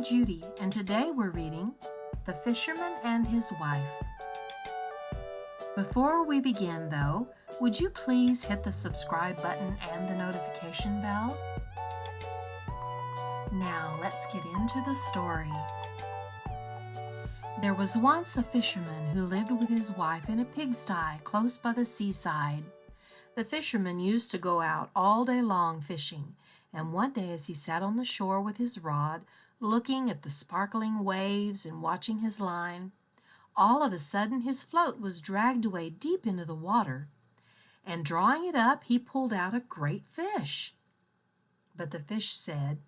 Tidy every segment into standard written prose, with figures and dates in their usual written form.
Judy, and today we're reading The Fisherman and His Wife. Before we begin, though, would you please hit the subscribe button and the notification bell? Now let's get into the story. There was once a fisherman who lived with his wife in a pigsty close by the seaside. The fisherman used to go out all day long fishing, and one day as he sat on the shore with his rod, looking at the sparkling waves and watching his line, all of a sudden his float was dragged away deep into the water, and drawing it up, he pulled out a great fish. But the fish said,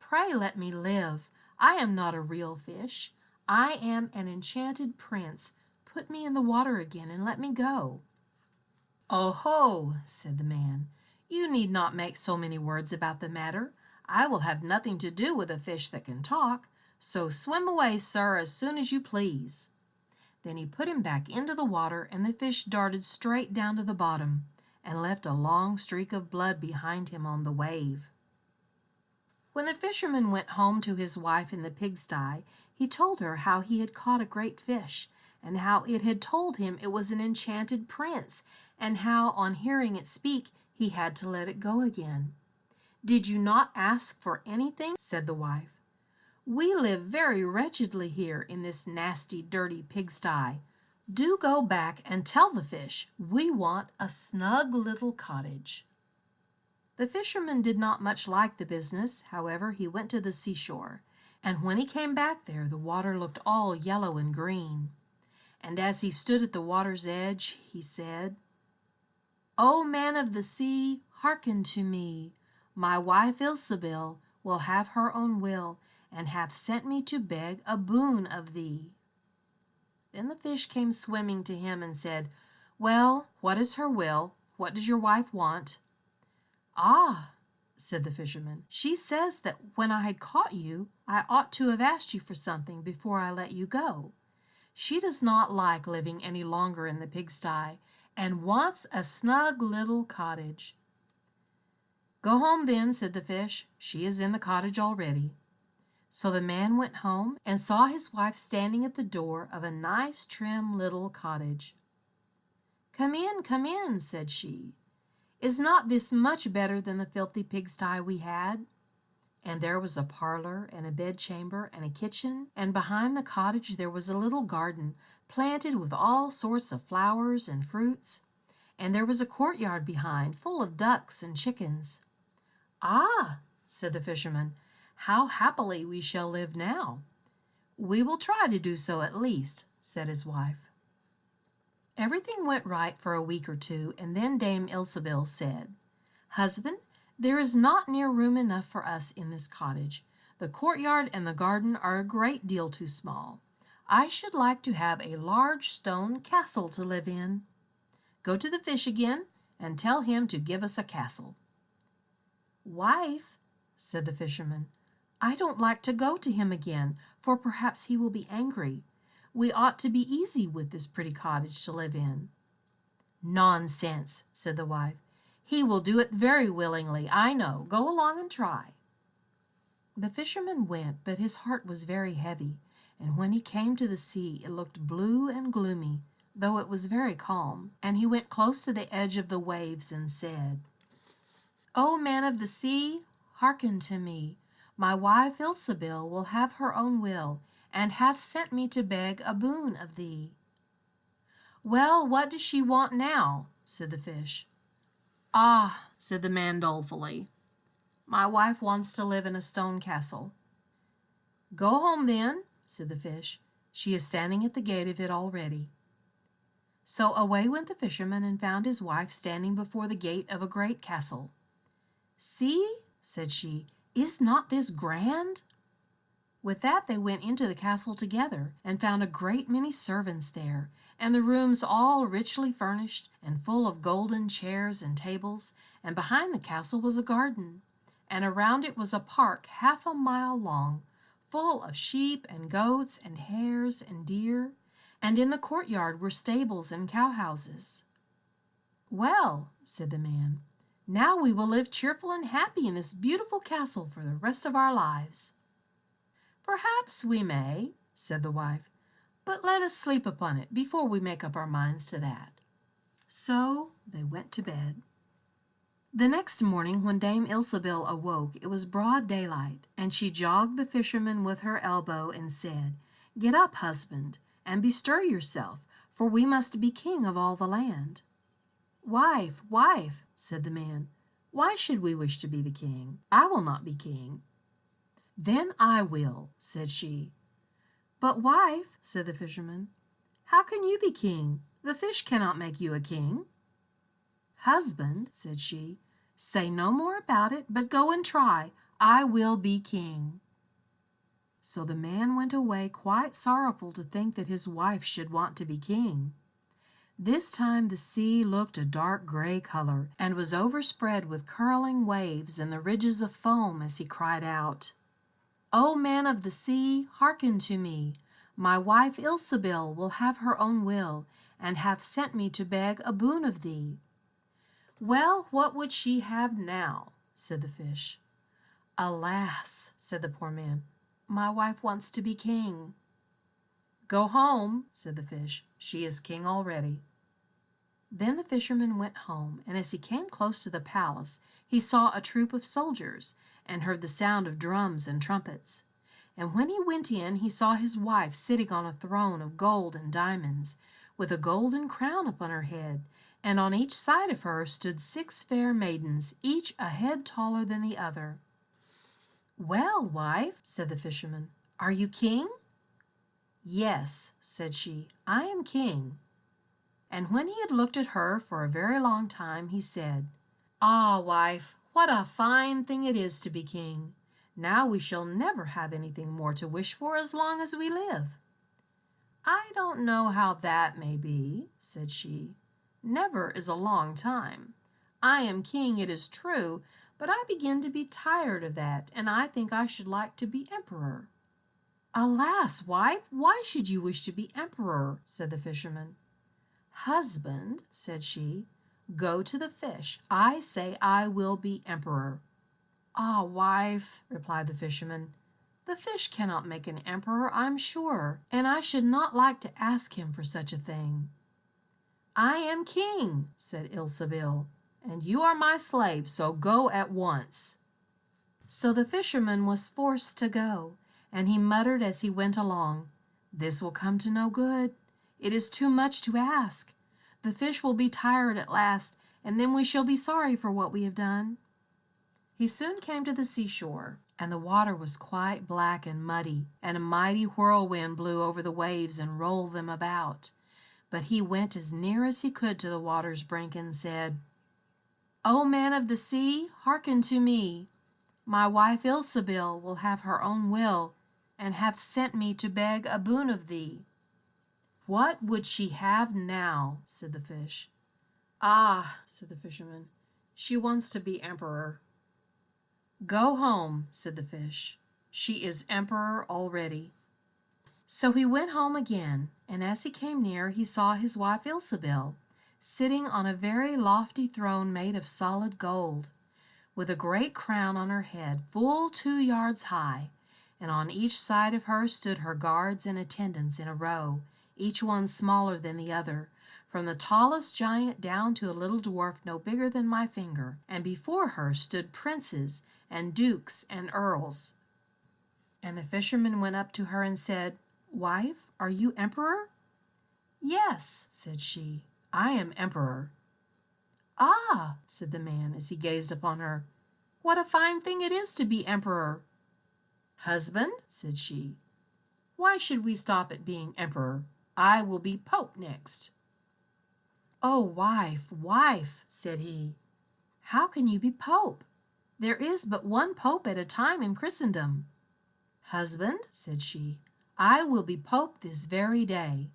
"Pray let me live. I am not a real fish. I am an enchanted prince. Put me in the water again and let me go." "Oh ho," said the man, "you need not make so many words about the matter. I will have nothing to do with a fish that can talk, so swim away, sir, as soon as you please." Then he put him back into the water, and the fish darted straight down to the bottom and left a long streak of blood behind him on the wave. When the fisherman went home to his wife in the pigsty, he told her how he had caught a great fish, and how it had told him it was an enchanted prince, and how, on hearing it speak, he had to let it go again. "Did you not ask for anything?" said the wife. "We live very wretchedly here in this nasty, dirty pigsty. Do go back and tell the fish we want a snug little cottage." The fisherman did not much like the business. However, he went to the seashore, and when he came back there, the water looked all yellow and green. And as he stood at the water's edge, he said, "O man of the sea, hearken to me. My wife Ilsebil will have her own will, and hath sent me to beg a boon of thee." Then the fish came swimming to him and said, "Well, what is her will? What does your wife want?" "Ah," said the fisherman, "she says that when I had caught you, I ought to have asked you for something before I let you go. She does not like living any longer in the pigsty, and wants a snug little cottage." "Go home then," said the fish. "She is in the cottage already." So the man went home and saw his wife standing at the door of a nice, trim little cottage. Come in," said she. "Is not this much better than the filthy pigsty we had?" And there was a parlor and a bedchamber and a kitchen, and behind the cottage there was a little garden planted with all sorts of flowers and fruits, and there was a courtyard behind full of ducks and chickens. "Ah," said the fisherman, "how happily we shall live now." "We will try to do so at least," said his wife. Everything went right for a week or two, and then Dame Ilsebil said, "Husband, there is not near room enough for us in this cottage. The courtyard and the garden are a great deal too small. I should like to have a large stone castle to live in. Go to the fish again and tell him to give us a castle." "Wife," said the fisherman, "I don't like to go to him again, for perhaps he will be angry. We ought to be easy with this pretty cottage to live in." "Nonsense," said the wife. "He will do it very willingly, I know. Go along and try." The fisherman went, but his heart was very heavy, and when he came to the sea it looked blue and gloomy, though it was very calm, and he went close to the edge of the waves and said, "O man of the sea, hearken to me. My wife Ilsebil will have her own will, and hath sent me to beg a boon of thee." "Well, what does she want now?" said the fish. "Ah," said the man dolefully, "my wife wants to live in a stone castle." "Go home then," said the fish. "She is standing at the gate of it already." So away went the fisherman and found his wife standing before the gate of a great castle. "See," said she, "is not this grand?" With that they went into the castle together, and found a great many servants there, and the rooms all richly furnished, and full of golden chairs and tables, and behind the castle was a garden, and around it was a park half a mile long, full of sheep and goats and hares and deer, and in the courtyard were stables and cowhouses. "Well," said the man, "now we will live cheerful and happy in this beautiful castle for the rest of our lives." "Perhaps we may," said the wife, "but let us sleep upon it before we make up our minds to that." So they went to bed. The next morning, when Dame Ilsebil awoke, it was broad daylight, and she jogged the fisherman with her elbow and said, "Get up, husband, and bestir yourself, for we must be king of all the land." "Wife, wife," said the man, "why should we wish to be the king? I will not be king." "Then I will," said she. "But, wife," said the fisherman, "how can you be king? The fish cannot make you a king." "Husband," said she, "say no more about it, but go and try. I will be king." So the man went away quite sorrowful to think that his wife should want to be king. This time the sea looked a dark gray color, and was overspread with curling waves and the ridges of foam as he cried out, "O man of the sea, hearken to me. My wife Ilsebil will have her own will, and hath sent me to beg a boon of thee." "Well, what would she have now?" said the fish. "Alas," said the poor man, "my wife wants to be king." "Go home," said the fish. "She is king already." Then the fisherman went home, and as he came close to the palace, he saw a troop of soldiers, and heard the sound of drums and trumpets. And when he went in, he saw his wife sitting on a throne of gold and diamonds, with a golden crown upon her head, and on each side of her stood 6 fair maidens, each a head taller than the other. "Well, wife," said the fisherman, "are you king?" "Yes," said she, "I am king." And when he had looked at her for a very long time, he said, "Ah, wife, what a fine thing it is to be king! Now we shall never have anything more to wish for as long as we live." "I don't know how that may be," said she. "Never is a long time. I am king, it is true, but I begin to be tired of that, and I think I should like to be emperor." "Alas, wife, why should you wish to be emperor?" said the fisherman. "Husband," said she, "go to the fish. I say I will be emperor." "Ah, wife," replied the fisherman, "the fish cannot make an emperor, I'm sure, and I should not like to ask him for such a thing." "I am king," said Ilsebil, "and you are my slave, so go at once." So the fisherman was forced to go, and he muttered as he went along, "This will come to no good. It is too much to ask. The fish will be tired at last, and then we shall be sorry for what we have done." He soon came to the seashore, and the water was quite black and muddy, and a mighty whirlwind blew over the waves and rolled them about. But he went as near as he could to the water's brink and said, "O man of the sea, hearken to me. My wife Ilsebil will have her own will, and hath sent me to beg a boon of thee." "What would she have now?" said the fish. "Ah," said the fisherman, "she wants to be emperor." "Go home," said the fish. "She is emperor already." So he went home again, and as he came near, he saw his wife Ilsebil, sitting on a very lofty throne made of solid gold, with a great crown on her head, full 2 yards high, and on each side of her stood her guards and attendants in a row, each one smaller than the other, from the tallest giant down to a little dwarf no bigger than my finger, and before her stood princes and dukes and earls. And the fisherman went up to her and said, "Wife, are you emperor?" "Yes," said she, "I am emperor." "Ah," said the man as he gazed upon her, "what a fine thing it is to be emperor." "Husband," said she, "why should we stop at being emperor? I will be pope next." "Oh, wife, wife," said he, "how can you be pope? There is but one pope at a time in Christendom." "Husband," said she, "I will be pope this very day."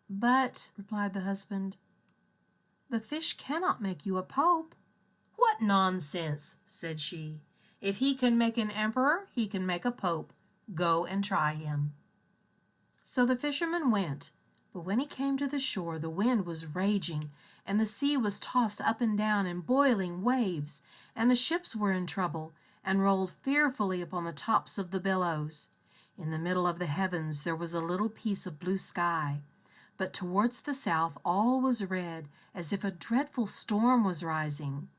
"But," replied the husband, "the fish cannot make you a pope." "What nonsense!" said she. "If he can make an emperor, he can make a pope. Go and try him." So the fisherman went, but when he came to the shore, the wind was raging, and the sea was tossed up and down in boiling waves, and the ships were in trouble, and rolled fearfully upon the tops of the billows. In the middle of the heavens there was a little piece of blue sky, but towards the south all was red, as if a dreadful storm was rising.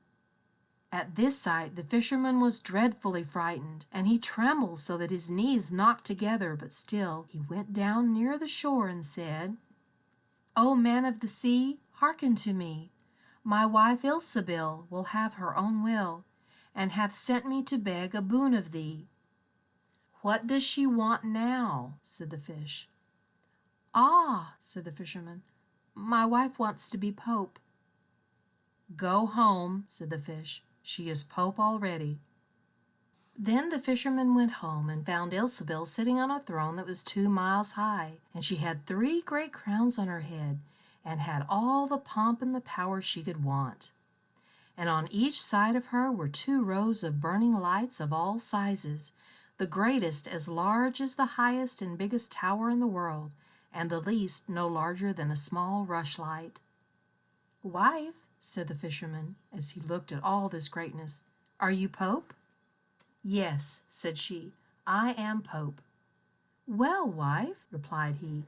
At this sight the fisherman was dreadfully frightened, and he trembled so that his knees knocked together, but still he went down near the shore and said, "O man of the sea, hearken to me. My wife Ilsebil will have her own will, and hath sent me to beg a boon of thee." "What does she want now?" said the fish. "Ah," said the fisherman, "my wife wants to be Pope." "Go home," said the fish. "She is Pope already." Then the fisherman went home and found Ilsebil sitting on a throne that was 2 miles high, and she had 3 great crowns on her head, and had all the pomp and the power she could want. And on each side of her were 2 rows of burning lights of all sizes, the greatest as large as the highest and biggest tower in the world, and the least no larger than a small rushlight. "Wife," said the fisherman, as he looked at all this greatness, "are you Pope?" "Yes," said she, "I am Pope." "Well, wife," replied he,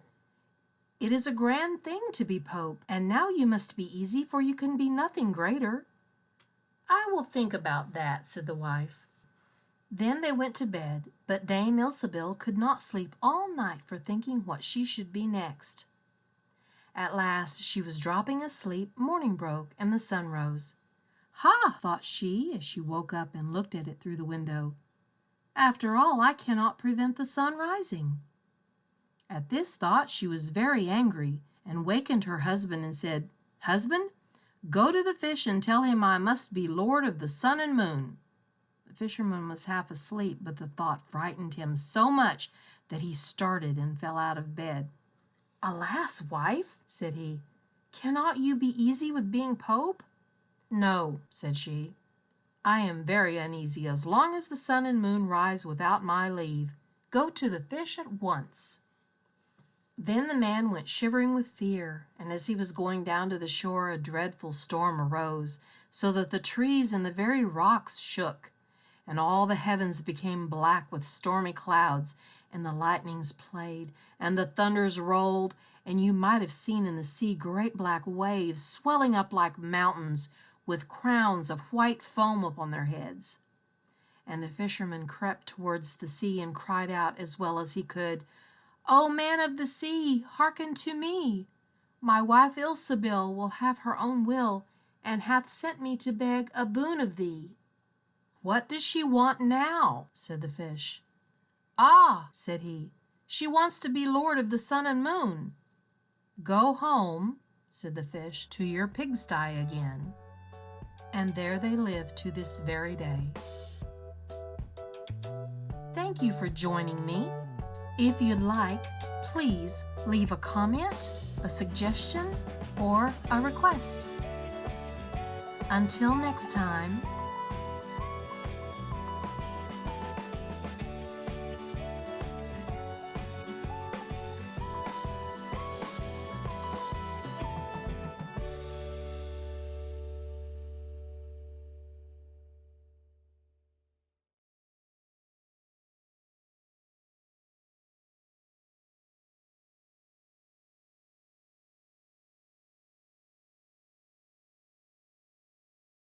"it is a grand thing to be Pope, and now you must be easy, for you can be nothing greater." "I will think about that," said the wife. Then they went to bed, but Dame Ilsebil could not sleep all night for thinking what she should be next. At last, as she was dropping asleep, morning broke and the sun rose. "Ha!" thought she, as she woke up and looked at it through the window. "After all, I cannot prevent the sun rising." At this thought she was very angry, and wakened her husband and said, "Husband, go to the fish and tell him I must be lord of the sun and moon." The fisherman was half asleep, but the thought frightened him so much that he started and fell out of bed. "Alas, wife," said he, "cannot you be easy with being Pope?" "No," said she, "I am very uneasy as long as the sun and moon rise without my leave. Go to the fish at once." Then the man went shivering with fear, and as he was going down to the shore a dreadful storm arose, so that the trees and the very rocks shook, and all the heavens became black with stormy clouds, and the lightnings played, and the thunders rolled, and you might have seen in the sea great black waves swelling up like mountains, with crowns of white foam upon their heads. And the fisherman crept towards the sea and cried out as well as he could, "O man of the sea, hearken to me. My wife Ilsebil will have her own will, and hath sent me to beg a boon of thee." "What does she want now?" said the fish. "Ah," said he, "she wants to be lord of the sun and moon." "Go home," said the fish, "to your pigsty again." And there they live to this very day. Thank you for joining me. If you'd like, please leave a comment, a suggestion, or a request. Until next time,